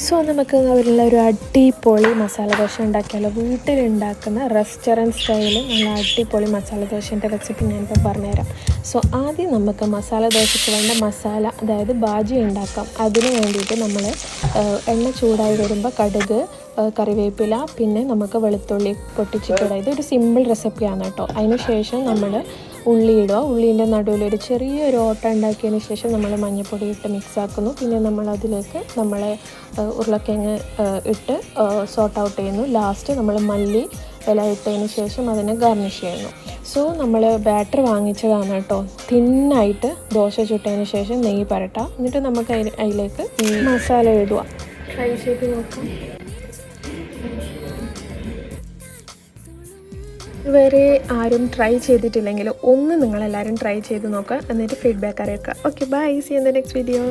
So നമുക്ക് അവരുള്ള ഒരു അടിപൊളി മസാല ദോശ ഉണ്ടാക്കിയാലോ. വീട്ടിലുണ്ടാക്കുന്ന റെസ്റ്റോറൻറ്റ് സ്റ്റൈലിൽ നല്ല അടിപൊളി മസാല ദോശേൻ്റെ റെസിപ്പി ഞാനിപ്പോൾ പറഞ്ഞുതരാം. സോ ആദ്യം നമുക്ക് മസാല ദോശയ്ക്ക് വേണ്ട മസാല, അതായത് ബാജി ഉണ്ടാക്കാം. അതിന് വേണ്ടിയിട്ട് നമ്മൾ എണ്ണ ചൂടായി വരുമ്പോൾ കടുക്, കറിവേപ്പില, പിന്നെ നമുക്ക് വെളുത്തുള്ളി പൊട്ടിച്ചിട്ടിടുക. ഇതൊരു സിമ്പിൾ റെസിപ്പിയാണ് കേട്ടോ. അതിന് ശേഷം നമ്മൾ ഉള്ളി ഇടുക. ഉള്ളീൻ്റെ നടുവിൽ ഒരു ചെറിയൊരു ഓട്ട ഉണ്ടാക്കിയതിന് ശേഷം നമ്മൾ മഞ്ഞൾപ്പൊടി ഇട്ട് മിക്സ് ആക്കുന്നു. പിന്നെ നമ്മളതിലേക്ക് ഉരുളക്കിഴങ്ങ് ഇട്ട് സോട്ട് ഔട്ട് ചെയ്യുന്നു. ലാസ്റ്റ് നമ്മൾ മല്ലി ഇല ഇട്ടതിന് ശേഷം അതിനെ ഗാർണിഷ് ചെയ്യുന്നു. സോ നമ്മൾ ബാറ്റർ വാങ്ങിച്ചതാണ് കേട്ടോ. തിന്നായിട്ട് ദോശ ചുട്ടതിന് ശേഷം നെയ്യ് പരട്ടാം. എന്നിട്ട് നമുക്ക് അതിലേക്ക് മസാല ഇടുക. ട്രൈ ചെയ്ത് നോക്കാം. ഇവരെ ആരും ട്രൈ ചെയ്തിട്ടില്ലെങ്കിൽ ഒന്ന് നിങ്ങളെല്ലാവരും ട്രൈ ചെയ്ത് നോക്കുക. എന്നിട്ട് ഫീഡ്ബാക്ക് അറിയിക്കുക. Okay, bye, see in the next video.